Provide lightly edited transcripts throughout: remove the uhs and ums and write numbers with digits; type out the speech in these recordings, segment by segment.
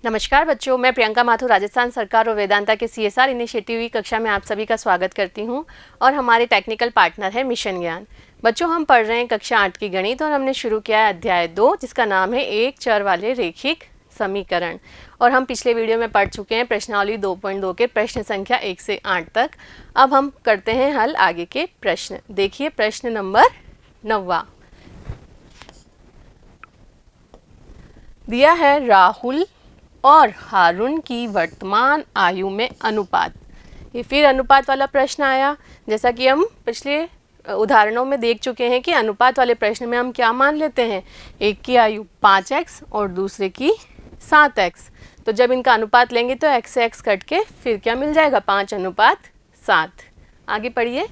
नमस्कार बच्चों, मैं प्रियंका माथुर राजस्थान सरकार और वेदांता के CSR इनिशिएटिव की कक्षा में आप सभी का स्वागत करती हूं और हमारे टेक्निकल पार्टनर है मिशन ज्ञान। बच्चों, हम पढ़ रहे हैं कक्षा 8 की गणित और हमने शुरू किया है अध्याय 2 जिसका नाम है एक चर वाले रैखिक समीकरण। और हम पिछले वीडियो में पढ़ चुके हैं प्रश्नावली 2.2 के प्रश्न संख्या 1 से 8 तक। अब हम करते हैं हल आगे के प्रश्न। देखिए प्रश्न नंबर 9 दिया है, राहुल और हारून की वर्तमान आयु में अनुपात। ये फिर अनुपात वाला प्रश्न आया। जैसा कि हम पिछले उदाहरणों में देख चुके हैं कि अनुपात वाले प्रश्न में हम क्या मान लेते हैं, एक की आयु 5x और दूसरे की 7x। तो जब इनका अनुपात लेंगे तो x से x कट के फिर क्या मिल जाएगा, 5:7। आगे पढ़िए।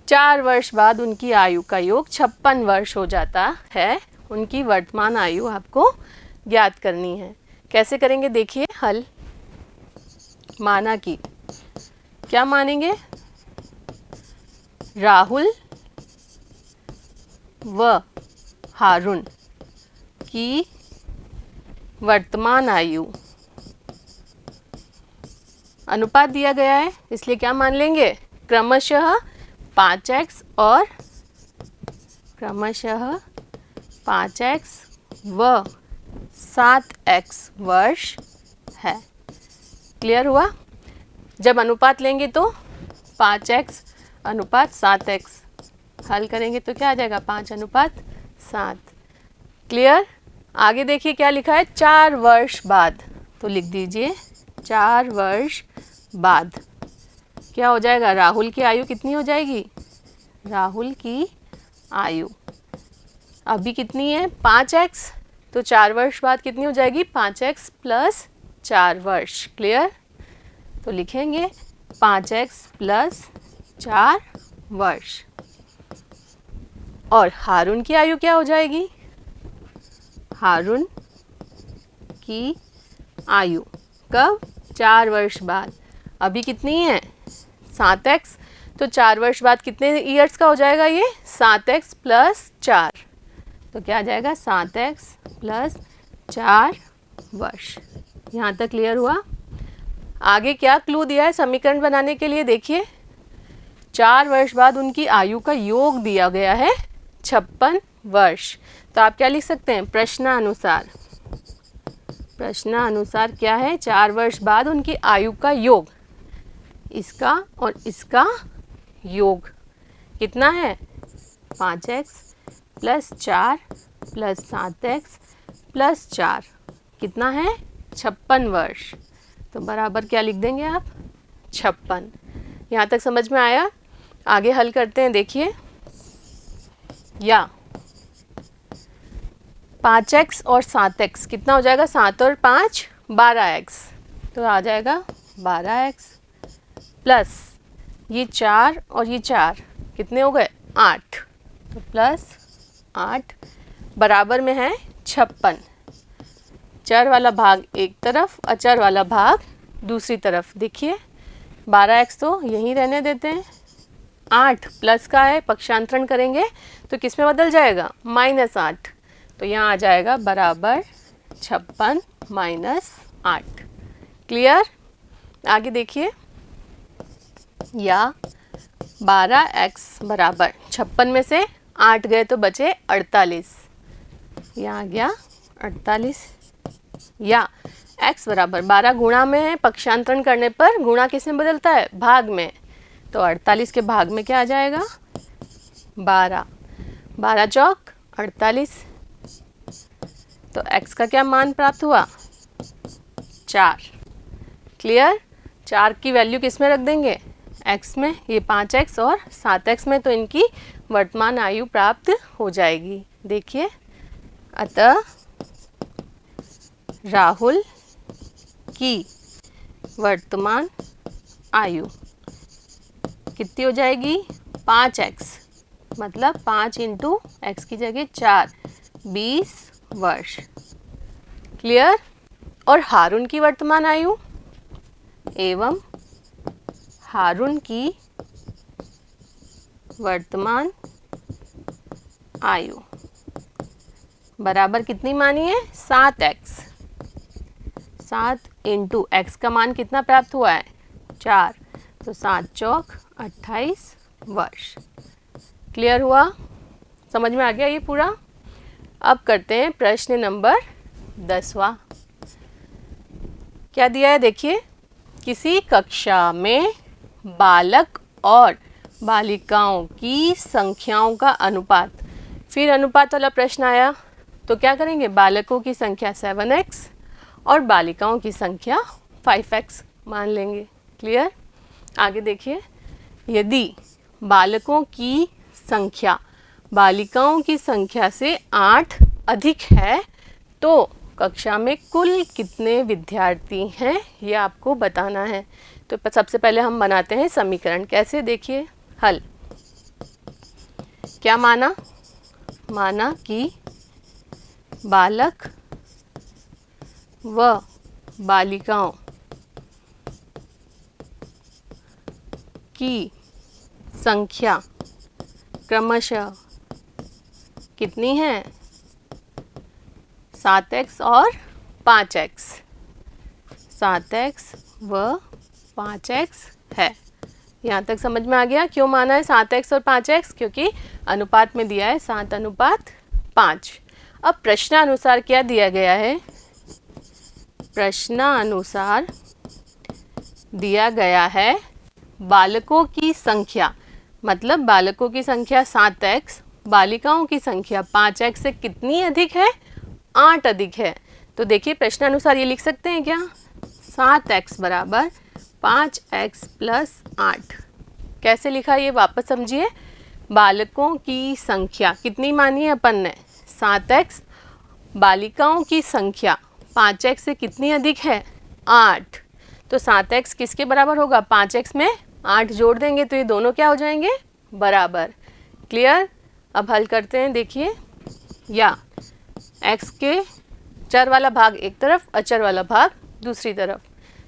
4 वर्ष बाद उनकी आयु का योग 56 वर्ष हो जाता है। उनकी वर्तमान आयु आपको ज्ञात करनी है। कैसे करेंगे, देखिए हल। माना कि क्या मानेंगे, राहुल व हारून की वर्तमान आयु, अनुपात दिया गया है इसलिए क्या मान लेंगे, क्रमशः 5x और क्रमशः 5x व 7x वर्ष है। क्लियर हुआ। जब अनुपात लेंगे तो 5x अनुपात 7x, हल करेंगे तो क्या आ जाएगा, 5:7। क्लियर। आगे देखिए क्या लिखा है, 4 वर्ष बाद। तो लिख दीजिए 4 वर्ष बाद क्या हो जाएगा, राहुल की आयु कितनी हो जाएगी, राहुल की आयु अभी कितनी है, 5x। तो 4 वर्ष बाद कितनी हो जाएगी, 5x प्लस 4 वर्ष। क्लियर। तो लिखेंगे 5x प्लस 4 वर्ष। और हारून की आयु क्या हो जाएगी, हारून की आयु कब, 4 वर्ष बाद। अभी कितनी है, 7x। तो 4 वर्ष बाद कितने ईयर्स का हो जाएगा ये, 7x प्लस 4। तो क्या आ जाएगा, 7x प्लस 4 वर्ष। यहाँ तक क्लियर हुआ। आगे क्या क्लू दिया है समीकरण बनाने के लिए, देखिए 4 वर्ष बाद उनकी आयु का योग दिया गया है 56 वर्ष। तो आप क्या लिख सकते हैं, प्रश्नानुसार। प्रश्नानुसार क्या है, 4 वर्ष बाद उनकी आयु का योग, इसका और इसका योग कितना है, 5x plus 4 plus 7x plus 4 कितना है, 56 वर्ष। तो बराबर क्या लिख देंगे आप, 56। यहाँ तक समझ में आया। आगे हल करते हैं। देखिए, या 5x और 7x कितना हो जाएगा, 7 और 5 12x। तो आ जाएगा 12x प्लस ये 4 और ये 4 कितने हो गए, 8। तो प्लस 8 बराबर में है 56। चर वाला भाग एक तरफ, अचर वाला भाग दूसरी तरफ। देखिए 12x तो यहीं रहने देते हैं, 8 प्लस का है, पक्षांतरण करेंगे तो किस में बदल जाएगा, -8। तो यहाँ आ जाएगा बराबर 56 - 8। क्लियर। आगे देखिए, या 12x बराबर 56 में से 8 गए तो बचे 48, यहाँ आ गया 48। या x बराबर 12 गुणा में है, पक्षांतरण करने पर गुणा किस में बदलता है, भाग में। तो 48 के भाग में क्या आ जाएगा, 12। 12 चौक 48। तो x का क्या मान प्राप्त हुआ, 4। क्लियर। 4 की वैल्यू किस में रख देंगे, x में, ये 5x और 7x में। तो इनकी वर्तमान आयु प्राप्त हो जाएगी। देखिए, अतः राहुल की वर्तमान आयु कितनी हो जाएगी, 5x, मतलब 5 × x की जगह 4, 20 वर्ष। क्लियर। और हारून की वर्तमान आयु, एवं हारून की वर्तमान आयु बराबर कितनी मानी है, 7x। 7 इंटू एक्स का मान कितना प्राप्त हुआ है 4, तो 7 चौक 28 वर्ष। क्लियर हुआ, समझ में आ गया ये पूरा। अब करते हैं प्रश्न नंबर 10वां। क्या दिया है देखिए, किसी कक्षा में बालक और बालिकाओं की संख्याओं का अनुपात, फिर अनुपात वाला प्रश्न आया, तो क्या करेंगे, बालकों की संख्या 7x और बालिकाओं की संख्या 5x मान लेंगे। क्लियर। आगे देखिए, यदि बालकों की संख्या बालिकाओं की संख्या से 8 अधिक है तो कक्षा में कुल कितने विद्यार्थी हैं, ये आपको बताना है। तो सबसे पहले हम बनाते हैं समीकरण। कैसे, देखिए हल। क्या माना, माना कि बालक व बालिकाओं की संख्या क्रमशः कितनी है, 7x और 5x, 7x व 5x है। यहाँ तक समझ में आ गया। क्यों माना है 7x और 5x, क्योंकि अनुपात में दिया है 7:5। अब प्रश्नानुसार क्या दिया गया है, प्रश्नानुसार दिया गया है बालकों की संख्या, मतलब बालकों की संख्या 7x, बालिकाओं की संख्या 5x से कितनी अधिक है, 8 अधिक है। तो देखिए प्रश्नानुसार ये लिख सकते हैं क्या, 7x बराबर 5x प्लस 8। कैसे लिखा ये वापस समझिए। बालकों की संख्या कितनी मानी है अपन ने, 7x, बालिकाओं की संख्या 5x से कितनी अधिक है, 8। तो 7x किसके बराबर होगा, 5x में 8 जोड़ देंगे तो ये दोनों क्या हो जाएंगे, बराबर। क्लियर। अब हल करते हैं। देखिए, या x के चर वाला भाग एक तरफ, अचर वाला भाग दूसरी तरफ।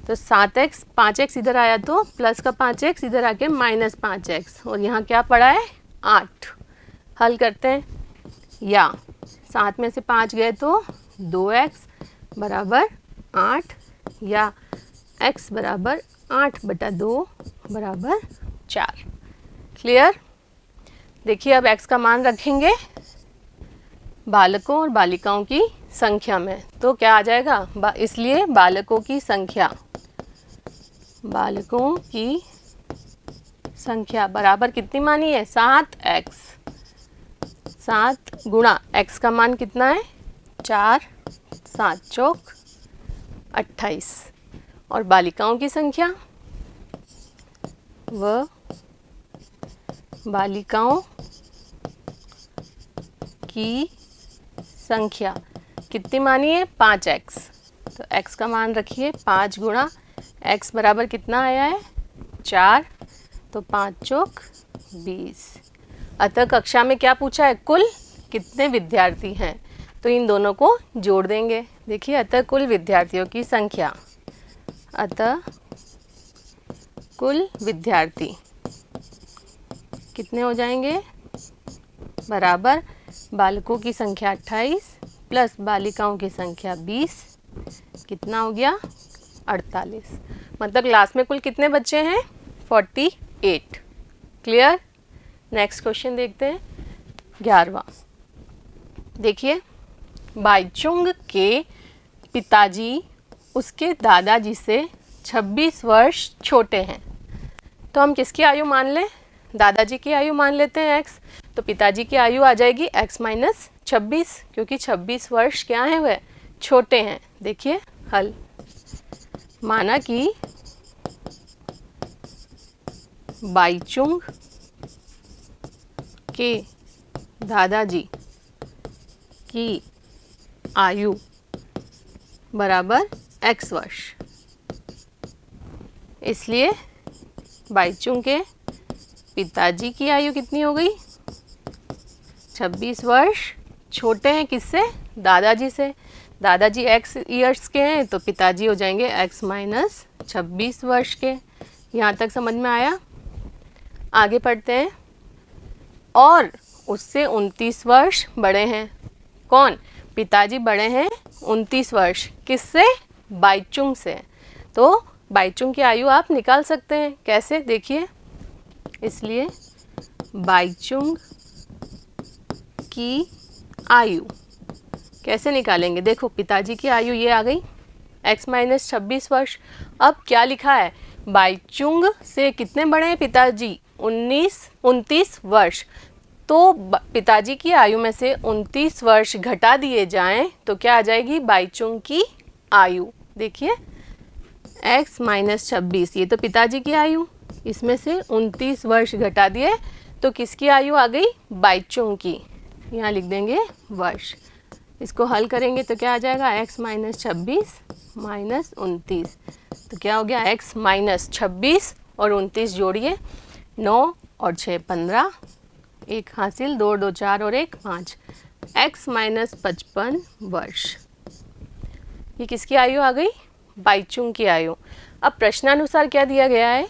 तो 7x, 5x इधर आया तो प्लस का 5x इधर आके माइनस 5x, और यहाँ क्या पड़ा है 8। हल करते हैं। या 7 में से 5 गए तो 2x बराबर 8, या x बराबर 8/2 बराबर 4। क्लियर। देखिए अब x का मान रखेंगे बालकों और बालिकाओं की संख्या में, तो क्या आ जाएगा, इसलिए बालकों की संख्या बराबर कितनी मानी है, 7x। 7 गुणा x का मान कितना है 4, 7 चौक 28, और बालिकाओं की संख्या, व बालिकाओं की संख्या कितनी मानी है 5x। तो x का मान रखिए 5 गुणा x बराबर कितना आया है 4, तो 5 चौक 20। अतः कक्षा में क्या पूछा है, कुल कितने विद्यार्थी हैं, तो इन दोनों को जोड़ देंगे। देखिए, अतः कुल विद्यार्थियों की संख्या, अतः कुल विद्यार्थी कितने हो जाएंगे, बराबर बालकों की संख्या 28 प्लस बालिकाओं की संख्या 20, कितना हो गया 48। मतलब क्लास में कुल कितने बच्चे हैं 48। क्लियर। नेक्स्ट क्वेश्चन देखते हैं 11वां। देखिए, बाईचुंग के पिताजी उसके दादाजी से 26 वर्ष छोटे हैं। तो हम किसकी आयु मान लें, दादाजी की आयु मान लेते हैं x, तो पिताजी की आयु आ जाएगी x माइनस 26, क्योंकि 26 वर्ष क्या हैं, वह छोटे हैं। देखिए हल। माना कि बाईचुंग के दादाजी की आयु बराबर x वर्ष, इसलिए बाईचुंग के पिताजी की आयु कितनी हो गई 26 वर्ष, छोटे हैं किससे, दादाजी से। दादाजी x ईयर्स के हैं तो पिताजी हो जाएंगे x माइनस 26 वर्ष के। यहाँ तक समझ में आया। आगे पढ़ते हैं। और उससे 29 वर्ष बड़े हैं। कौन, पिताजी बड़े हैं 29 वर्ष, किससे, बाइचुंग से है, तो बाइचुंग की आयु आप निकाल सकते हैं। कैसे, देखिए, इसलिए बाइचुंग की आयु कैसे निकालेंगे? देखो, पिताजी की आयु ये आ गई x माइनस 26 वर्ष। अब क्या लिखा है, बाइचुंग से कितने बड़े हैं पिताजी? 29 वर्ष। तो पिताजी की आयु में से 29 वर्ष घटा दिए जाएं तो क्या आ जाएगी? बाइचुंग की आयु। देखिए, x माइनस 26, ये तो पिताजी की आयु, इसमें से 29 वर्ष घटा दिए तो किसकी आयु आ गई? बाइचुंग की। यहाँ लिख देंगे वर्ष। इसको हल करेंगे तो क्या आ जाएगा? x माइनस 26 माइनस 29, तो क्या हो गया? x माइनस 26 और 29 जोड़िए, 9 और 6 15, 1 हासिल, 2 2 4 और 1 5, x माइनस 55 वर्ष। ये किसकी आयु आ गई? बाइचुंग की आयु। अब प्रश्नानुसार क्या दिया गया है?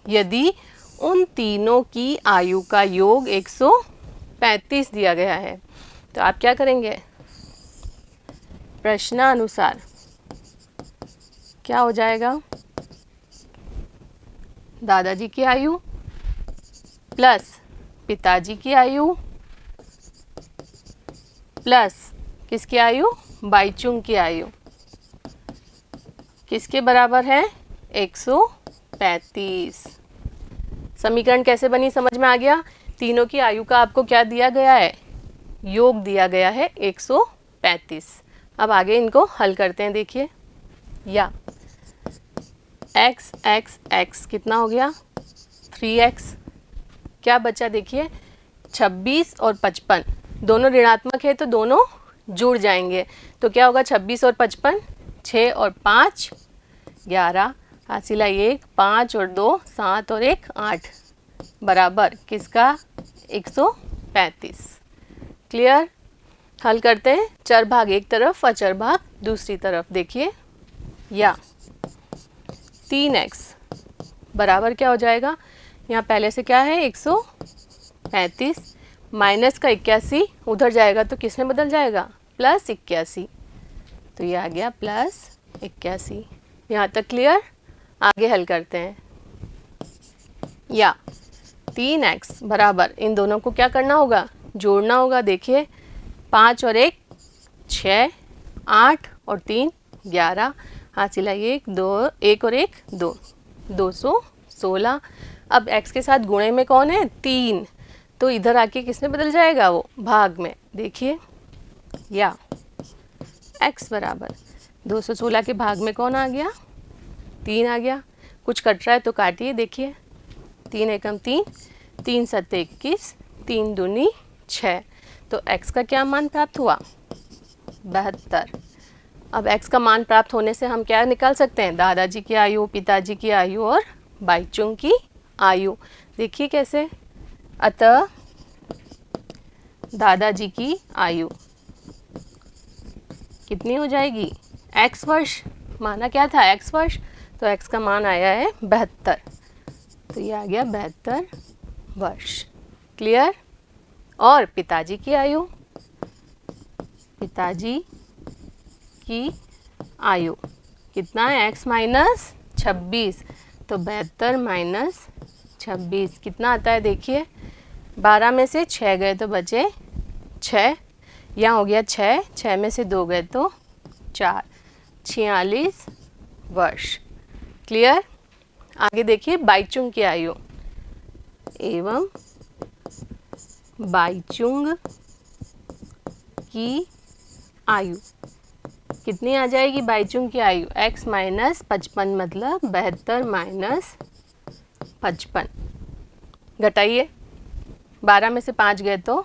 यदि उन तीनों की आयु का योग 135 दिया गया है, तो आप क्या करेंगे? प्रश्नानुसार क्या हो जाएगा? दादाजी की आयु प्लस पिताजी की आयु प्लस किसकी आयु? बाइचुंग की आयु किसके बराबर है? 135। समीकरण कैसे बनी समझ में आ गया? तीनों की आयु का आपको क्या दिया गया है? योग दिया गया है 135। अब आगे इनको हल करते हैं। देखिए, या x कितना हो गया? 3x। क्या बचा? देखिए, 26 और 55 दोनों ऋणात्मक है तो दोनों जुड़ जाएंगे, तो क्या होगा? 26 और 55, 6 और 5 11, हासिला 1, 5 और 2 7 और 1 8, बराबर किसका? 135। क्लियर? हल करते हैं। चर भाग एक तरफ, अचर भाग दूसरी तरफ। देखिए, या 3x बराबर क्या हो जाएगा? यहाँ पहले से क्या है? 135 माइनस का 81 उधर जाएगा तो किस में बदल जाएगा? प्लस 81, तो ये आ गया प्लस 81। यहाँ तक क्लियर? आगे हल करते हैं। या 3x बराबर, इन दोनों को क्या करना होगा? जोड़ना होगा। देखिए, 5 और 1 6, 8 और 3 11, हासिला 1 2, 1 और 1 2, 216। अब x के साथ गुणे में कौन है? 3, तो इधर आके किस में बदल जाएगा? वो भाग में। देखिए, या x बराबर 216 के भाग में कौन आ गया? 3 आ गया। कुछ कट रहा है तो काटिए। देखिए, 3 एकम 3, 3 सत्ते 21, 3 दूनी 6, तो x का क्या मान प्राप्त हुआ? 72। अब x का मान प्राप्त होने से हम क्या निकाल सकते हैं? दादाजी की आयु, पिताजी की आयु और बाइचुंग की आयु। देखिए कैसे? अतः दादाजी की आयु कितनी हो जाएगी? x वर्ष। माना क्या था? x वर्ष, तो x का मान आया है 72, तो ये आ गया 72 वर्ष। क्लियर? और पिताजी की आयु, पिताजी की आयु कितना है? x माइनस 26, तो 72 माइनस 26 कितना आता है? देखिए, 12 में से 6 गए तो बचे 6, यहाँ हो गया 6, 6 में से 2 गए तो 4, 46 वर्ष। क्लियर? आगे देखिए, बाइचुंग की आयु एवं बाइचुंग की आयु कितनी आ जाएगी? बाइचुंग की आयु x माइनस 55, मतलब 72 माइनस 55। घटाइए, 12 में से 5 गए तो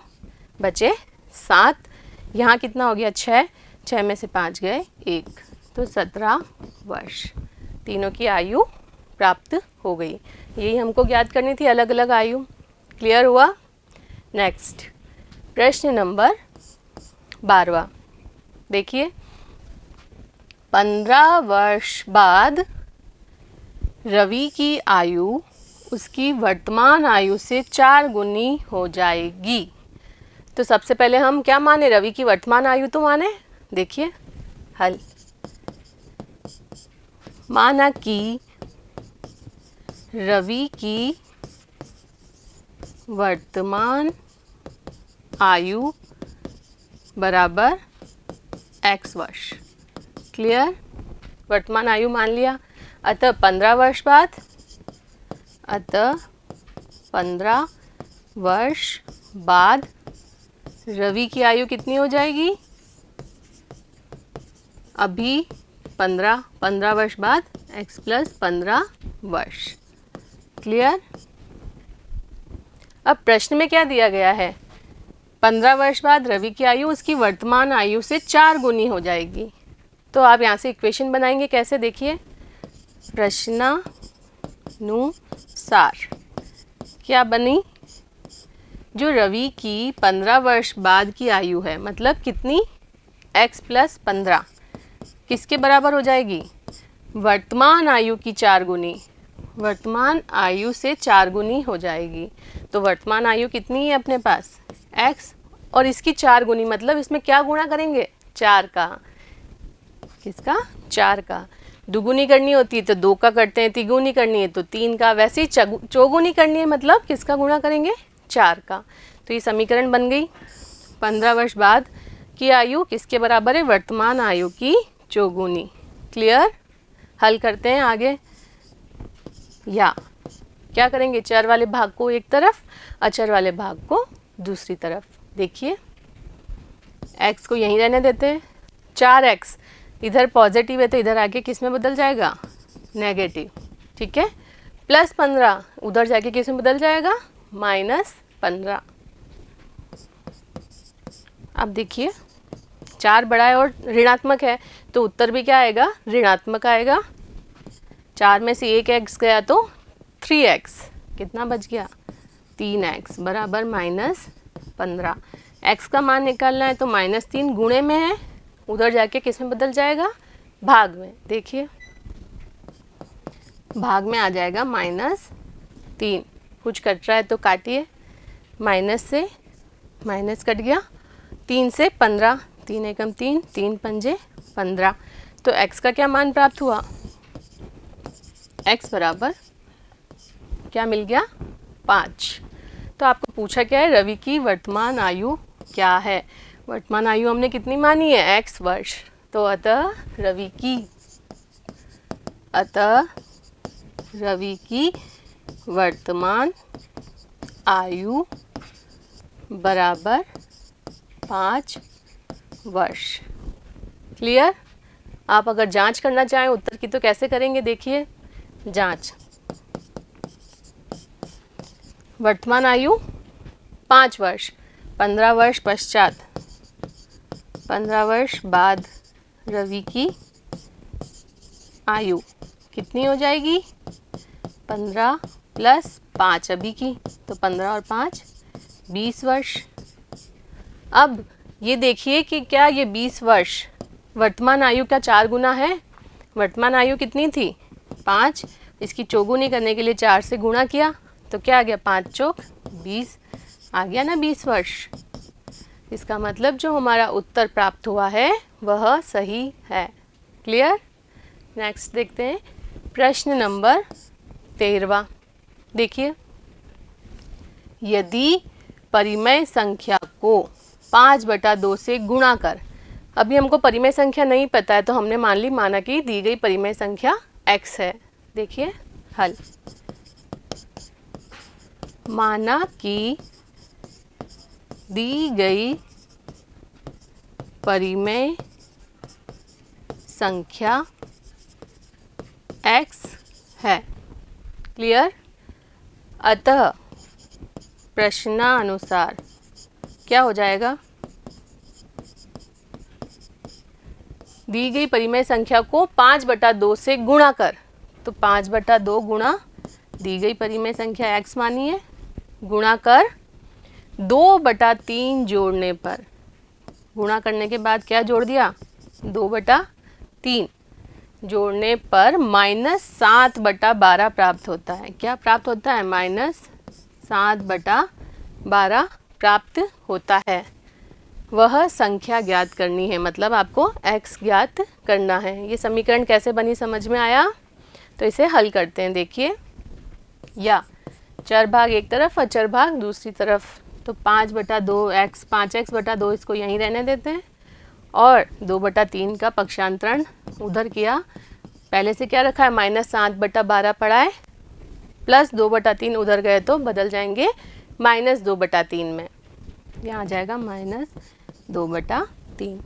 बचे 7, यहाँ कितना हो गया? 6, 6 में से 5 गए 1, तो 17 वर्ष। तीनों की आयु प्राप्त हो गई। यही हमको ज्ञात करनी थी, अलग अलग आयु। क्लियर हुआ? नेक्स्ट प्रश्न नंबर 12। देखिए, 15 वर्ष बाद रवि की आयु उसकी वर्तमान आयु से 4 गुनी हो जाएगी। तो सबसे पहले हम क्या माने? रवि की वर्तमान आयु तो माने। देखिए, हल माना कि रवि की वर्तमान आयु बराबर x वर्ष। क्लियर? वर्तमान आयु मान लिया। अतः 15 वर्ष बाद रवि की आयु कितनी हो जाएगी? अभी 15 वर्ष बाद x प्लस 15 वर्ष। क्लियर? अब प्रश्न में क्या दिया गया है? 15 वर्ष बाद रवि की आयु उसकी वर्तमान आयु से 4 गुनी हो जाएगी। तो आप यहाँ से इक्वेशन बनाएंगे कैसे? देखिए, प्रश्नानुसार क्या बनी? जो रवि की 15 वर्ष बाद की आयु है, मतलब कितनी? x प्लस 15 किसके बराबर हो जाएगी? वर्तमान आयु की 4 गुनी, वर्तमान आयु से 4 गुनी हो जाएगी। तो वर्तमान आयु कितनी है अपने पास? x, और इसकी 4 गुनी, मतलब इसमें क्या गुणा करेंगे? 4 का। किसका? 4 का। दुगुनी करनी होती है तो 2 का करते हैं, तिगुनी करनी है तो 3 का, वैसे ही चौगुनी करनी है मतलब किसका गुणा करेंगे? 4 का। तो ये समीकरण बन गई। 15 वर्ष बाद की आयु किसके बराबर है? वर्तमान आयु की चौगुनी। क्लियर? हल करते हैं आगे। या क्या करेंगे? चर वाले भाग को एक तरफ, अचर वाले भाग को दूसरी तरफ। देखिए, x को यहीं रहने देते हैं। 4x इधर पॉजिटिव है तो इधर आके किस में बदल जाएगा? नेगेटिव। ठीक है? प्लस 15 उधर जाके किस में बदल जाएगा? माइनस 15। अब देखिए, 4 बड़ा है और ऋणात्मक है तो उत्तर भी क्या आएगा? ऋणात्मक आएगा। 4 में से एक x गया तो 3x, कितना बच गया? 3x बराबर माइनस 15। x का मान निकालना है तो -3 गुणे में है, उधर जाके किस में बदल जाएगा? भाग में। देखिए, भाग में आ जाएगा -3। कुछ कट रहा है तो काटिए। माइनस से माइनस कट गया, 3 से 15, 3 एकम 3, 3 पंजे 15। तो x का क्या मान प्राप्त हुआ? x बराबर क्या मिल गया? 5। तो आपको पूछा क्या है? रवि की वर्तमान आयु क्या है? वर्तमान आयु हमने कितनी मानी है? x वर्ष। तो अतः रवि की वर्तमान आयु बराबर 5 वर्ष। क्लियर? आप अगर जांच करना चाहें उत्तर की तो कैसे करेंगे? देखिए, जांच। वर्तमान आयु 5 वर्ष, 15 वर्ष पश्चात, 15 वर्ष बाद रवि की आयु कितनी हो जाएगी? 15 प्लस 5 अभी की, तो 15 और 5 20 वर्ष। अब ये देखिए कि क्या ये 20 वर्ष वर्तमान आयु का 4 गुना है? वर्तमान आयु कितनी थी? 5। इसकी चौगुनी करने के लिए 4 से गुणा किया तो क्या आ गया? 5 चौक 20 आ गया ना, 20 वर्ष। इसका मतलब जो हमारा उत्तर प्राप्त हुआ है वह सही है। क्लियर? नेक्स्ट देखते हैं प्रश्न नंबर 13वां। देखिए, यदि परिमेय संख्या को 5/2 से गुणा कर, अभी हमको परिमेय संख्या नहीं पता है तो हमने माना कि दी गई परिमेय संख्या x है। देखिए हल। माना कि दी गई परिमेय संख्या x है। क्लियर? अतः प्रश्नानुसार क्या हो जाएगा? दी गई परिमेय संख्या को 5/2 से गुणा कर, तो 5/2 गुणा दी गई परिमेय संख्या x मानी है, गुणा कर 2/3 जोड़ने पर, गुणा करने के बाद क्या जोड़ दिया? 2/3 जोड़ने पर -7/12 प्राप्त होता है। क्या प्राप्त होता है? -7/12 प्राप्त होता है। वह संख्या ज्ञात करनी है, मतलब आपको x ज्ञात करना है। ये समीकरण कैसे बनी समझ में आया? तो इसे हल करते हैं। देखिए, या चरभाग एक तरफ और चरभाग दूसरी तरफ, तो 5/2x, 5x/2 इसको यहीं रहने देते हैं और 2/3 का पक्षांतरण उधर किया। पहले से क्या रखा है, -7/12 पड़ा है, प्लस 2/3 उधर गए तो बदल जाएंगे -2/3 में, यहाँ आ जाएगा -2/3।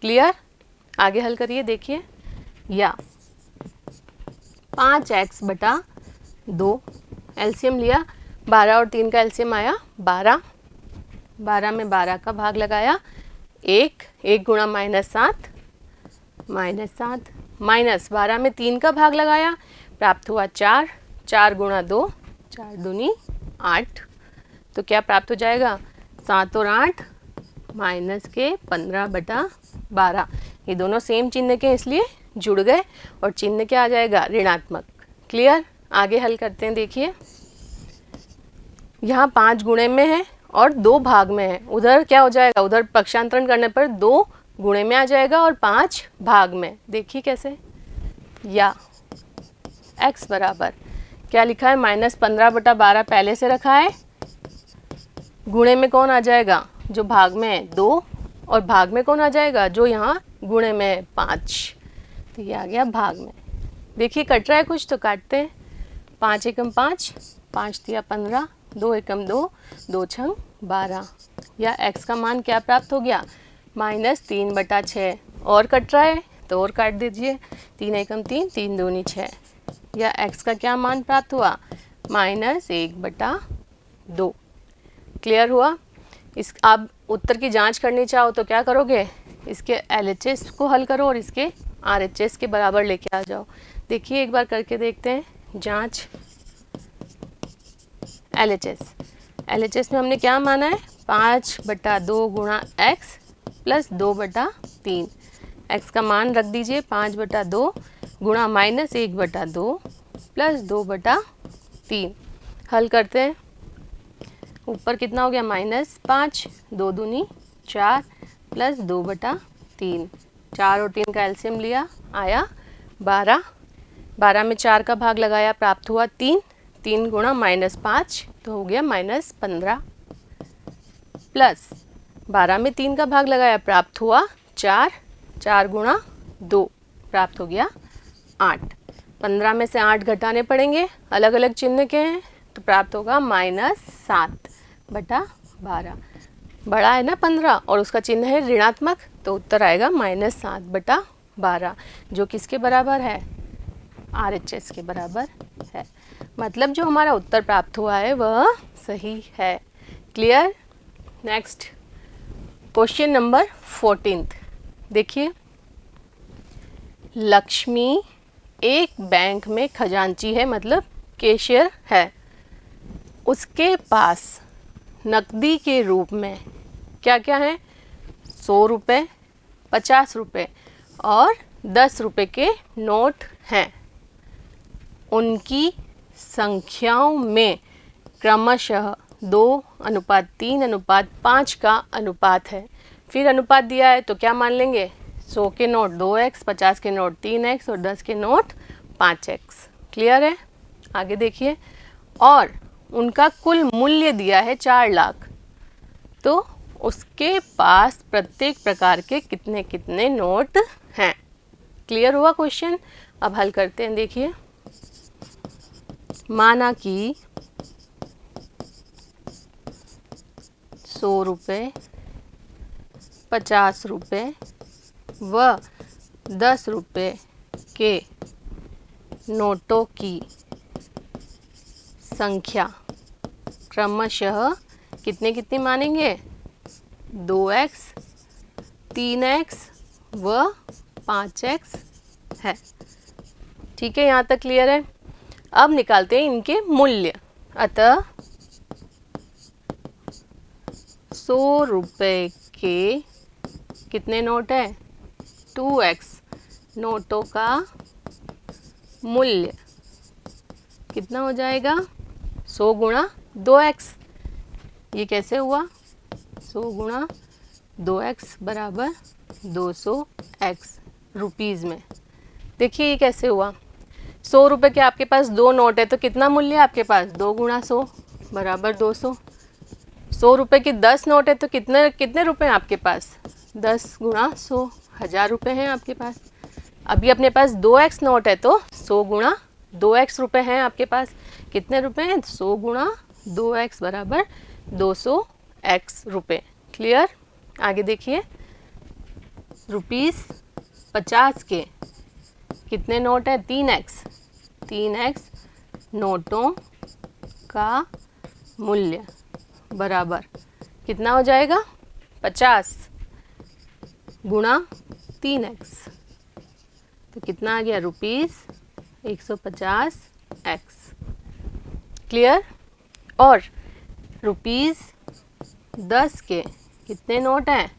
क्लियर? आगे हल करिए। देखिए, या 5x/2, एलसीएम लिया, 12 और 3 का एलसीएम आया 12, 12 में 12 का भाग लगाया, 1 गुणा -7, माइनस 12 में 3 का भाग लगाया, प्राप्त हुआ 4, 4 गुणा 2, 4 दूनी 8। तो क्या प्राप्त हो जाएगा, 7 और 8 माइनस के 15/12। ये दोनों सेम चिन्ह के इसलिए जुड़ गए और चिन्ह क्या आ जाएगा, ऋणात्मक। क्लियर? आगे हल करते हैं। देखिए, यहाँ 5 गुणे में है और 2 भाग में है, उधर क्या हो जाएगा, उधर पक्षांतरण करने पर 2 गुणे में आ जाएगा और 5 भाग में। देखिए कैसे, या x बराबर क्या लिखा है, -15/12 पहले से रखा है, गुणे में कौन आ जाएगा, जो भाग में है 2, और भाग में कौन आ जाएगा, जो यहाँ गुणे में है 5। तो ये आ गया भाग में। देखिए कट रहा है कुछ तो काटते हैं। 5 एकम 5, 5 तिया 15, 2 एकम 2, 2 छंग 12। या x का मान क्या प्राप्त हो गया, -3/6। और कट रहा है तो और काट दीजिए, 3 एकम 3, 3 दूनी 6। या x का क्या मान प्राप्त हुआ, -1/2। क्लियर हुआ? इस आप उत्तर की जांच करनी चाहो तो क्या करोगे, इसके LHS को हल करो और इसके RHS के बराबर लेके आ जाओ। देखिए एक बार करके देखते हैं जांच। LHS में हमने क्या माना है, 5/2 गुणा x प्लस 2/3। x का मान रख दीजिए 5/2 गुणा -1/2 प्लस 2/3। हल करते हैं। ऊपर कितना हो गया, -5, 2 दूनी 4 प्लस 2/3। 4 और 3 का एलसीएम लिया, आया 12, 12 में 4 का भाग लगाया, प्राप्त हुआ 3, 3 गुणा -5 तो हो गया -15, प्लस 12 में 3 का भाग लगाया, प्राप्त हुआ 4, 4 गुणा 2 प्राप्त हो गया 8। 15 में से 8 घटाने पड़ेंगे, अलग अलग चिन्ह के हैं, तो प्राप्त होगा -7/12। बड़ा है ना 15 और उसका चिन्ह है ऋणात्मक, तो उत्तर आएगा -7/12, जो किसके बराबर है, RHS के बराबर है। मतलब जो हमारा उत्तर प्राप्त हुआ है वह सही है। क्लियर? Next question number 14। देखिए, लक्ष्मी एक बैंक में खजांची है, मतलब कैशियर है। उसके पास नकदी के रूप में क्या क्या है, 100 रुपये, 50 रुपये और 10 रुपये के नोट हैं। उनकी संख्याओं में क्रमशः 2:3:5 का अनुपात है। फिर अनुपात दिया है तो क्या मान लेंगे, 100 के नोट 2x, 50 के नोट 3x और 10 के नोट 5x। क्लियर है? आगे देखिए, और उनका कुल मूल्य दिया है 4 लाख, तो उसके पास प्रत्येक प्रकार के कितने कितने नोट हैं। क्लियर हुआ क्वेश्चन? अब हल करते हैं। देखिए, माना कि 100 रुपये, 50 रुपये व 10 रुपये के नोटों की संख्या क्रमशः कितने कितने मानेंगे, 2x, 3x व 5x है। ठीक है, यहाँ तक क्लियर है? अब निकालते हैं इनके मूल्य। अतः 100 रुपये के कितने नोट है, 2x नोटों का मूल्य कितना हो जाएगा, 100 गुणा 2x। ये कैसे हुआ, 100 गुणा 2x100x रुपीज़ में। देखिए ये कैसे हुआ, 100 रुपये के आपके पास 2 नोट है तो कितना मूल्य है आपके पास? 2 गुणा 100 बराबर 200। 100 रुपये की 10 नोट है तो कितने कितने रुपए हैं आपके पास? 10 गुणा 100, 1000 रुपये हैं आपके पास। अभी अपने पास 2x नोट है तो 100 गुणा 2x रुपये हैं आपके पास। कितने रुपए हैं? 100 गुणा 2x बराबर 200x रुपये। क्लियर? आगे देखिए, ₹50 के कितने नोट हैं? 3x। 3x नोटों का मूल्य बराबर कितना हो जाएगा? 50 गुणा 3x। तो कितना आ गया? ₹150x। क्लियर? और ₹10 के कितने नोट हैं?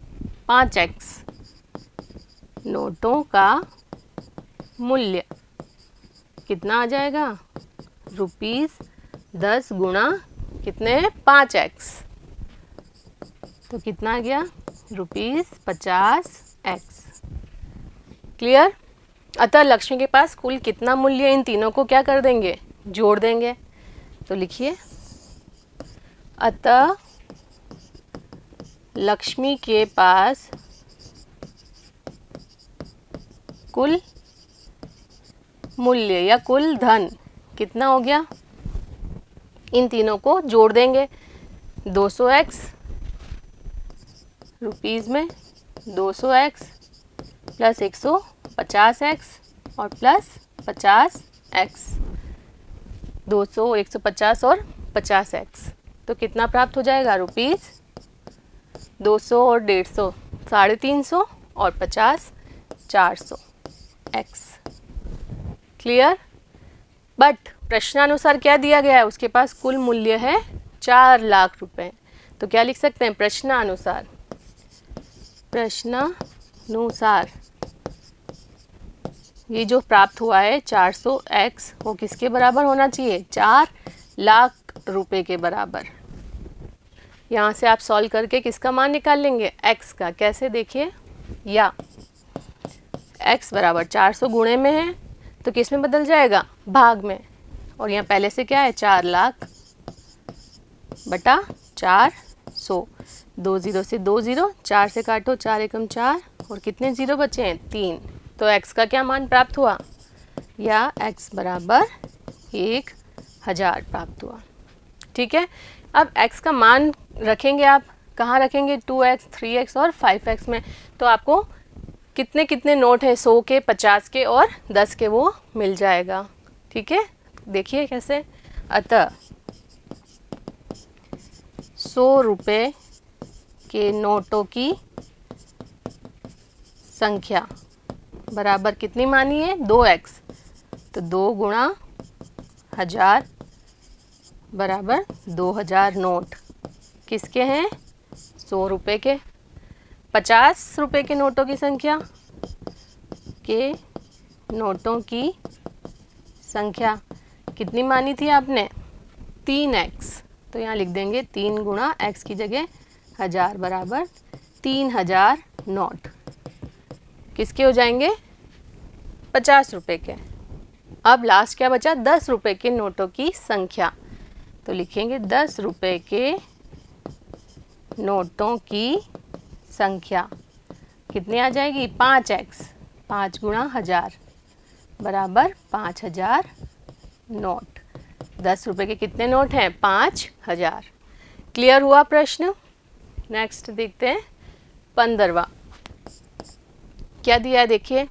5x नोटों का मूल्य कितना आ जाएगा? ₹10 गुणा कितने? 5x। तो कितना आ गया? ₹50x। क्लियर? अतः लक्ष्मी के पास कुल कितना मूल्य है? इन तीनों को क्या कर देंगे? जोड़ देंगे। तो लिखिए, अतः लक्ष्मी के पास कुल मूल्य या कुल धन कितना हो गया? इन तीनों को जोड़ देंगे। 200x रुपीज़ में 200x प्लस 150x और प्लस 50x। 200, 150 और 50x तो कितना प्राप्त हो जाएगा? ₹200 और 150 350 और 50 400x। क्लियर? बट प्रश्नानुसार क्या दिया गया है? उसके पास कुल मूल्य है 4 लाख रुपए। तो क्या लिख सकते हैं? प्रश्नानुसार। प्रश्नानुसार ये जो प्राप्त हुआ है 400x वो किसके बराबर होना चाहिए? 4 लाख रुपए के बराबर। यहाँ से आप सॉल्व करके किसका मान निकाल लेंगे? x का। कैसे? देखिए, या x बराबर 400 गुणे में है तो किस में बदल जाएगा? भाग में। और यहाँ पहले से क्या है? 4 लाख बटा 400। 2 0 से 2 0, 4 से काटो, 4 एकम 4 और कितने जीरो बचे हैं? 3। तो x का क्या मान प्राप्त हुआ? या x बराबर 1000 प्राप्त हुआ। ठीक है? अब x का मान रखेंगे आप कहाँ रखेंगे? 2x, 3x और 5x में। तो आपको कितने कितने नोट हैं? 100 के, 50 के और 10 के वो मिल जाएगा। ठीक है? देखिए कैसे। अतः 100 रुपये के नोटों की संख्या बराबर कितनी मानी है? 2x। तो 2 गुणा 1000 बराबर 2000 नोट किसके हैं? 100 रुपये के। 50 रुपये के नोटों की संख्या के नोटों की संख्या कितनी मानी थी आपने? 3x। तो यहाँ लिख देंगे 3 गुणा x की जगह 1000 बराबर 3000 नोट किसके हो जाएंगे? 50 रुपये के। अब लास्ट क्या बचा? 10 रुपये के नोटों की संख्या। तो लिखेंगे 10 रुपये के नोटों की संख्या कितनी आ जाएगी? 5x। 5 गुणा 1000 बराबर 5000 नोट। 10 रुपये के कितने नोट हैं? 5000। क्लियर हुआ प्रश्न? नेक्स्ट देखते हैं 15वां। क्या दिया है? देखिए,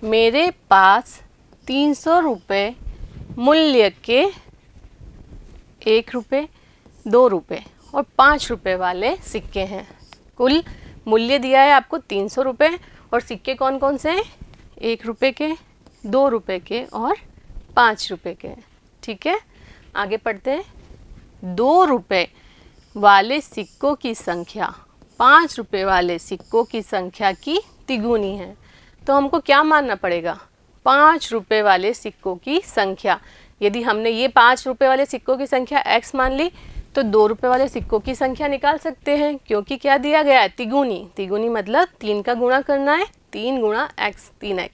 मेरे पास 300 रुपये मूल्य के 1 रुपये, 2 रुपये और 5 रुपये वाले सिक्के हैं। कुल मूल्य दिया है आपको 300 रुपये और सिक्के कौन कौन से हैं? 1 रुपये के, 2 रुपये के और 5 रुपये के। ठीक है? आगे पढ़ते हैं। 2 रुपये वाले सिक्कों की संख्या 5 रुपये वाले सिक्कों की संख्या की तिगुनी है। तो हमको क्या मानना पड़ेगा? 5 रुपये वाले सिक्कों की संख्या। यदि हमने ये 5 रुपये वाले सिक्कों की संख्या x मान ली तो 2 रुपये वाले सिक्कों की संख्या निकाल सकते हैं, क्योंकि क्या दिया गया है? तिगुनी। तिगुनी मतलब 3 का गुणा करना है। 3 गुणा x, 3x।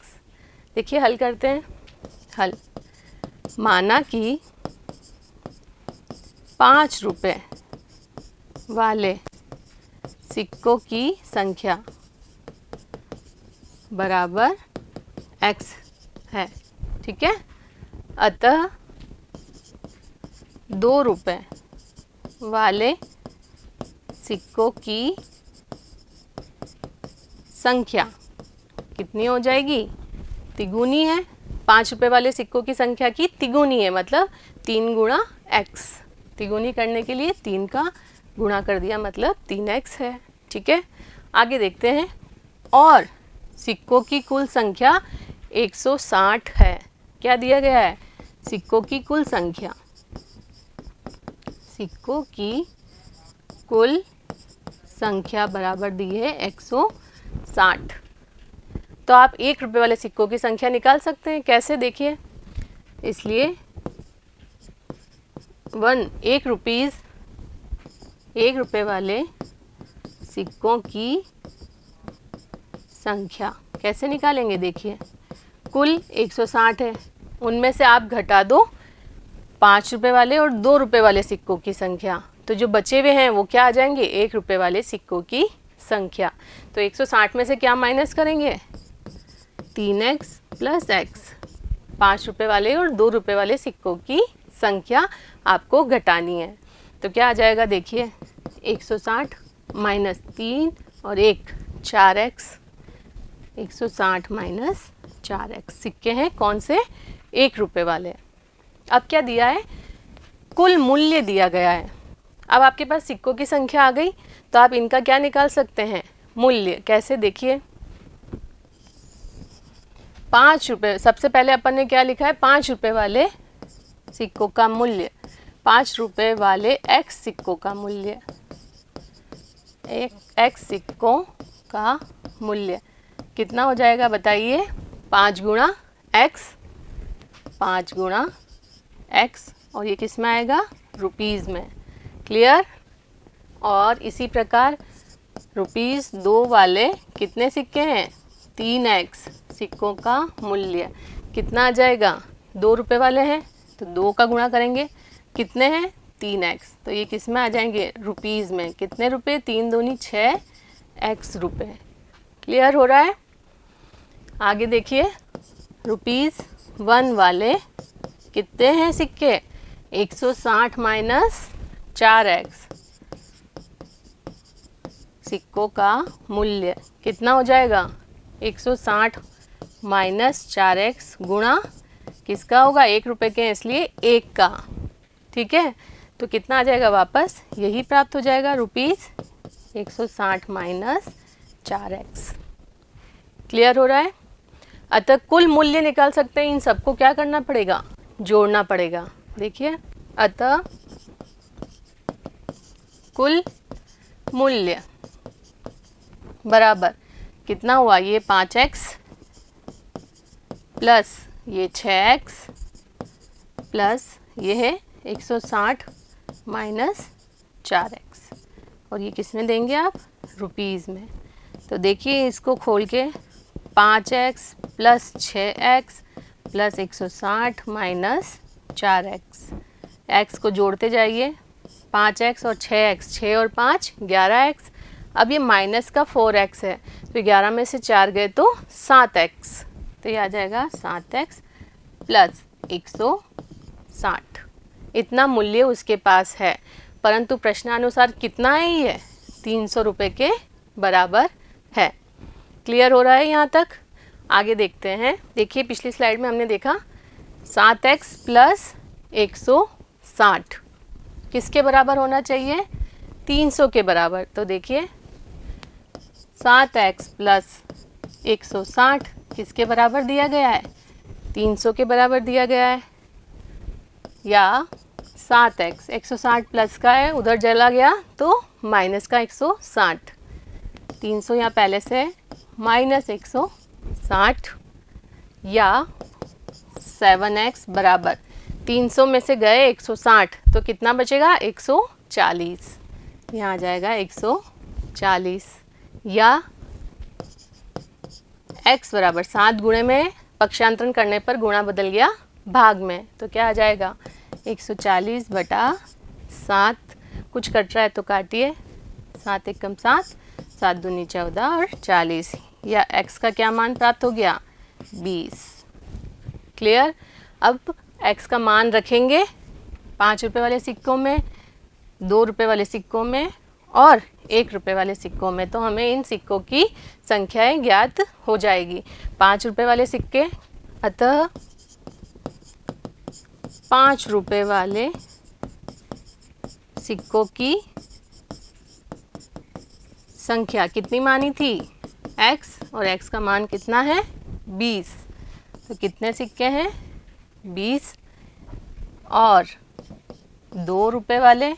देखिए हल करते हैं। हल। माना कि 5 रुपए वाले सिक्कों की संख्या बराबर x है, ठीक है। अतः 2 रुपए वाले सिक्कों की संख्या कितनी हो जाएगी? तिगुनी है। 5 रुपए वाले सिक्कों की संख्या की तिगुनी है, मतलब 3 गुणा x। तिगुनी करने के लिए 3 का गुणा कर दिया, मतलब 3x है, ठीक है। आगे देखते हैं। और सिक्कों की कुल संख्या 160 है। क्या दिया गया है? सिक्कों की कुल संख्या, सिक्कों की कुल संख्या बराबर दी है 160। तो आप 1 रुपए वाले सिक्कों की संख्या निकाल सकते हैं। कैसे? देखिए, इसलिए 1 रुपए वाले सिक्कों की संख्या कैसे निकालेंगे? देखिए, कुल 160 है, उनमें से आप घटा दो 5 रुपए वाले और 2 रुपए वाले सिक्कों की संख्या, तो जो बचे हुए हैं वो क्या आ जाएंगे? 1 रुपए वाले सिक्कों की संख्या। तो 160 में से क्या माइनस करेंगे? 3x plus x। 5 रुपए वाले और 2 रुपए वाले सिक्कों की संख्या आपको घटानी है। तो क्या आ जाएगा? देखिए, 160 माइनस 3 और 1 4x। 160 minus 4x। सिक्के हैं कौन से? 1 रुपए वाले। अब क्या दिया है? कुल मूल्य दिया गया है। अब आपके पास सिक्कों की संख्या आ गई, तो आप इनका क्या निकाल सकते हैं? मूल्य। कैसे? देखिए, 5 रुपये, सबसे पहले अपन ने क्या लिखा है? 5 रुपये वाले सिक्कों का मूल्य। 5 रुपये वाले x सिक्कों का मूल्य, x सिक्कों का मूल्य कितना हो जाएगा? बताइए। 5 गुणा x, 5 गुणा x, और ये किस में आएगा? रुपीज़ में। क्लियर? और इसी प्रकार ₹2 वाले कितने सिक्के हैं? 3x सिक्कों का मूल्य कितना आ जाएगा? 2 रुपए वाले हैं तो 2 का गुणा करेंगे, कितने हैं? 3x, तो ये किस में आ जाएंगे? रुपीज़ में। कितने रुपए? 3 दूनी 6x रुपए। क्लियर हो रहा है? आगे देखिए, ₹1 वाले कितने हैं सिक्के? 160 माइनस 4x सिक्कों का मूल्य कितना हो जाएगा? 160 माइनस 4x गुणा किसका होगा? 1 रुपए के, इसलिए 1 का, ठीक है। तो कितना आ जाएगा? वापस यही प्राप्त हो जाएगा, ₹160 माइनस 4x। क्लियर हो रहा है? अतः कुल मूल्य निकाल सकते हैं। इन सबको क्या करना पड़ेगा? जोड़ना पड़ेगा। देखिए, अतः कुल मूल्य बराबर कितना हुआ? ये 5x प्लस ये 6x प्लस ये है 160 माइनस 4x, और ये किस में देंगे आप? रुपीज़ में। तो देखिए, इसको खोल के 5x plus 6x plus 160 minus 4x, x को जोड़ते जाइए। 5x और 6x, 6 और 5 11x। अब ये माइनस का 4x है, तो 11 में से 4 गए तो 7x, तो ये आ जाएगा 7x प्लस 160। इतना मूल्य उसके पास है, परंतु प्रश्नानुसार कितना है? ये 300 रुपये के बराबर है। क्लियर हो रहा है यहाँ तक? आगे देखते हैं। देखिए, पिछली स्लाइड में हमने देखा 7x प्लस 160 किसके बराबर होना चाहिए? 300 के बराबर। तो देखिए, 7x प्लस 160 किसके बराबर दिया गया है? 300 के बराबर दिया गया है। या 7x 160 प्लस का है, उधर चला गया तो माइनस का 160, 300 यहाँ पहले से है, माइनस 160, या 7x बराबर 300 में से गए 160, तो कितना बचेगा? 140, यहाँ आ जाएगा 140। या x बराबर 7 गुणे में पक्षांतरण करने पर गुणा बदल गया भाग में, तो क्या आ जाएगा 140 बटा 7, कुछ कट रहा है तो काटिए, 7 एकम 7, 7 दूनी 14 और 40, या x का क्या मान प्राप्त हो गया 20। क्लियर। अब x का मान रखेंगे 5 रुपये वाले सिक्कों में, 2 रुपये वाले सिक्कों में और 1 रुपये वाले सिक्कों में, तो हमें इन सिक्कों की संख्याएं ज्ञात हो जाएगी। 5 रुपये वाले सिक्के, अतः 5 रुपये वाले सिक्कों की संख्या कितनी मानी थी x, और x का मान कितना है 20, तो कितने सिक्के हैं 20, और 2 रुपये वाले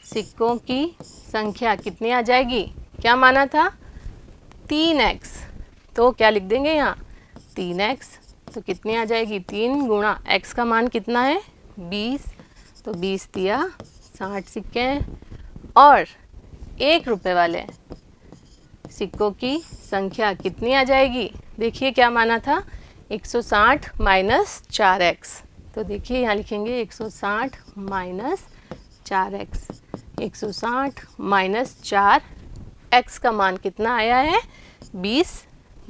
सिक्कों की संख्या कितनी आ जाएगी, क्या माना था 3x, तो क्या लिख देंगे यहाँ 3x, तो कितनी आ जाएगी 3 गुणा x का मान कितना है 20, तो 20 दिया 60 सिक्के हैं, और 1 रुपये वाले सिक्कों की संख्या कितनी आ जाएगी, देखिए क्या माना था 160 माइनस 4x, तो देखिए यहाँ लिखेंगे 160 माइनस 4x, 160 माइनस 4x का मान कितना आया है 20,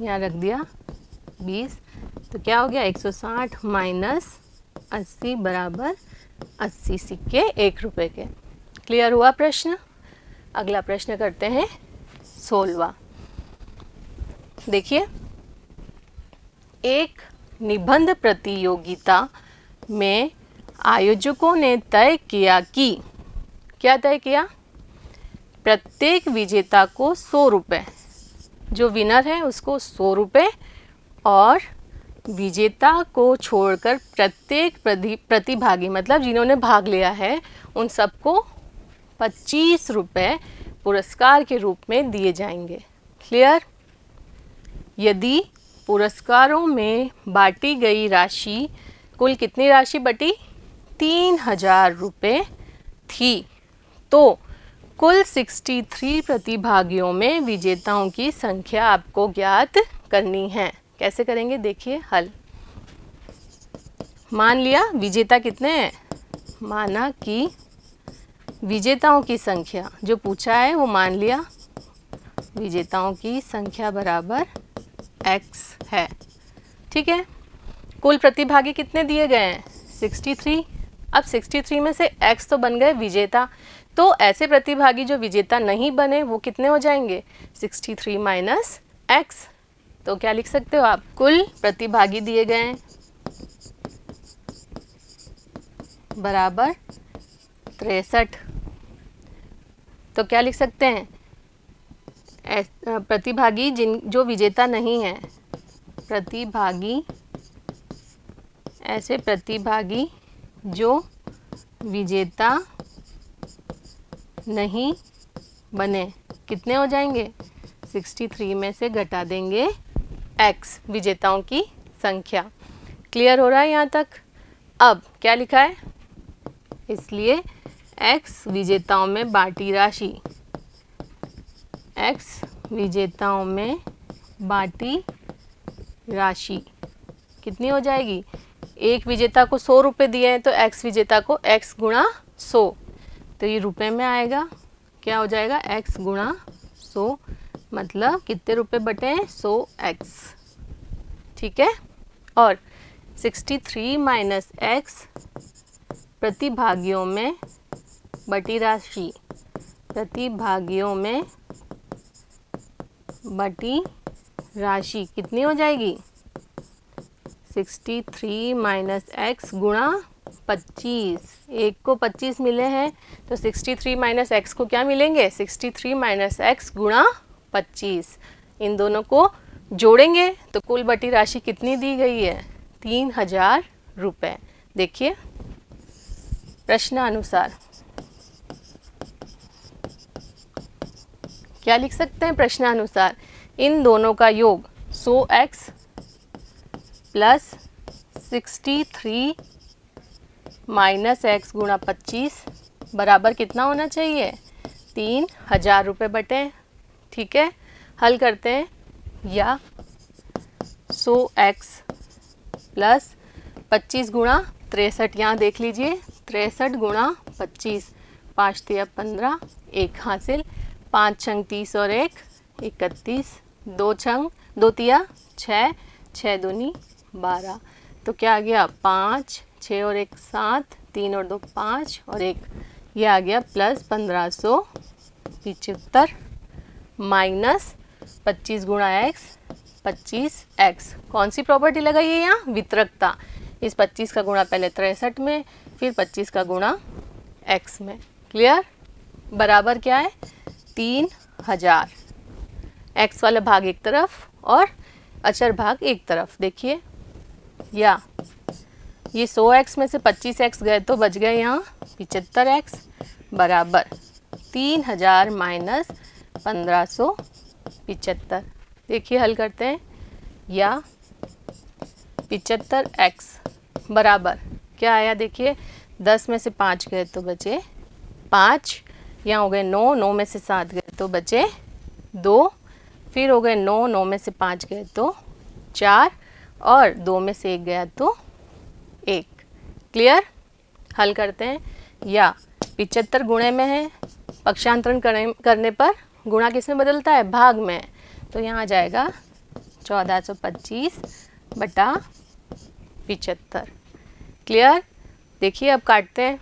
यहाँ रख दिया 20, तो क्या हो गया 160 माइनस 80 बराबर 80 सिक्के 1 रुपये के। क्लियर हुआ प्रश्न। अगला प्रश्न करते हैं 16वां। देखिए, एक निबंध प्रतियोगिता में आयोजकों ने तय किया कि, क्या तय किया, प्रत्येक विजेता को 100 रुपये, जो विनर है उसको 100 रुपये, और विजेता को छोड़कर प्रत्येक प्रतिभागी, मतलब जिन्होंने भाग लिया है उन सबको 25 रुपये पुरस्कार के रूप में दिए जाएंगे। क्लियर। यदि पुरस्कारों में बांटी गई राशि, कुल कितनी राशि बटी 3000 रुपये थी, तो कुल 63 प्रतिभागियों में विजेताओं की संख्या आपको ज्ञात करनी है। कैसे करेंगे देखिए हल। मान लिया विजेता कितने हैं, माना कि विजेताओं की संख्या जो पूछा है वो मान लिया विजेताओं की संख्या बराबर x है। ठीक है। कुल प्रतिभागी कितने दिए गए हैं 63। अब 63 में से x तो बन गए विजेता, तो ऐसे प्रतिभागी जो विजेता नहीं बने वो कितने हो जाएंगे 63 माइनस x। तो क्या लिख सकते हो आप, कुल प्रतिभागी दिए गए हैं बराबर 63, तो क्या लिख सकते हैं प्रतिभागी जो विजेता नहीं है, प्रतिभागी, ऐसे प्रतिभागी जो विजेता नहीं बने कितने हो जाएंगे 63 में से घटा देंगे x, विजेताओं की संख्या। क्लियर हो रहा है यहाँ तक। अब क्या लिखा है, इसलिए x विजेताओं में बांटी राशि, x विजेताओं में बांटी राशि कितनी हो जाएगी, एक विजेता को 100 रुपये दिए हैं तो x विजेता को x गुणा 100, तो ये रुपए में आएगा, क्या हो जाएगा x गुणा 100, मतलब कितने रुपए बटे हैं 100x। ठीक है। और 63 माइनस x प्रतिभागियों में बटी राशि, प्रतिभागियों में बटी राशि कितनी हो जाएगी 63 माइनस x गुणा 25, एक को 25 मिले हैं तो 63 माइनस x को क्या मिलेंगे 63 माइनस x गुणा 25, इन दोनों को जोड़ेंगे तो कुल बटी राशि कितनी दी गई है 3000 रुपये। देखिए प्रश्नानुसार क्या लिख सकते हैं, प्रश्नानुसार इन दोनों का योग 100x प्लस 63 माइनस x गुणा 25 बराबर कितना होना चाहिए 3000 रुपये बटे। ठीक है। हल करते हैं, या 100x प्लस 25 गुणा 63, यहाँ देख लीजिए 63 गुणा 25, 5 तिया 15, 1 हासिल, 5 छंग 30 और 1 31, 2 छंग 2 तिया 6, 6 दूनी 12, तो क्या आ गया 5, 6 और 1 7, 3 और 2 5 और 1, ये आ गया प्लस 1575 माइनस 25 गुणा x 25x। कौन सी प्रॉपर्टी लगाई है यहाँ? वितरकता। इस 25 का गुणा पहले 63 में, फिर 25 का गुणा x में। क्लियर? बराबर क्या है? 3000। x वाला भाग एक तरफ और अचर भाग एक तरफ। देखिए, या ये 100x में से 25x गए तो बच गए यहाँ 75x, बराबर 3000 माइनस 1575। देखिए हल करते हैं, या 75x बराबर क्या आया? देखिए 10 में से 5 गए तो बचे 5, यहाँ हो गए 9, 9 में से 7 गए तो बचे 2, फिर हो गए 9, 9 में से 5 गए तो 4 और 2 में से 1 गया तो 1। क्लियर? हल करते हैं, या 75 गुणे में है, पक्षांतरण करने पर गुणा किस में बदलता है? भाग में। तो यहाँ आ जाएगा 1425 बटा 75। क्लियर? देखिए अब काटते हैं,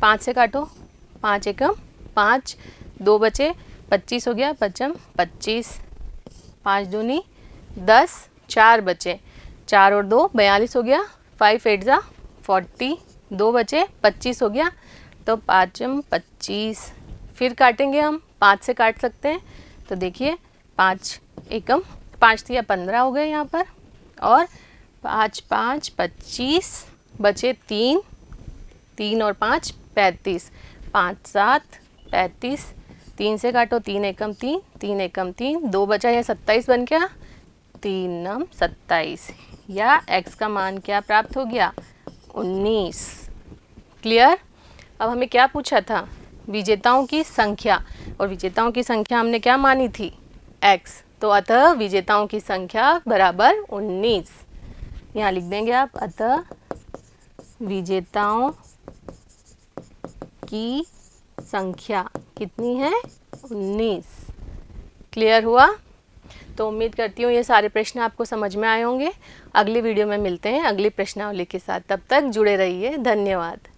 5 से काटो, 5 एकम 5, 2 बचे, 25 हो गया, 5 25, 5 दूनी 10, 4 बचे, 4 और 2 42 हो गया, 5 8 जा 40, 2 बचे 25 हो गया, तो 5 25। फिर काटेंगे हम, 5 से काट सकते हैं, तो देखिए 5 एकम 5 तिया 15 हो गए यहाँ पर, और 5 5 25 बचे 3, 3 और 5 35, 5 7 35, 3 से काटो, 3 एकम 3, 3 एकम 3, 2 बचा, यह 27 बन गया, 3 नम 27, या x का मान क्या प्राप्त हो गया? 19। क्लियर? अब हमें क्या पूछा था? विजेताओं की संख्या, और विजेताओं की संख्या हमने क्या मानी थी? x, तो अतः विजेताओं की संख्या बराबर 19। यहाँ लिख देंगे आप, अतः विजेताओं की संख्या कितनी है? 19। क्लियर हुआ? तो उम्मीद करती हूँ ये सारे प्रश्न आपको समझ में आए होंगे। अगली वीडियो में मिलते हैं अगली प्रश्नावली के साथ, तब तक जुड़े रहिए। धन्यवाद।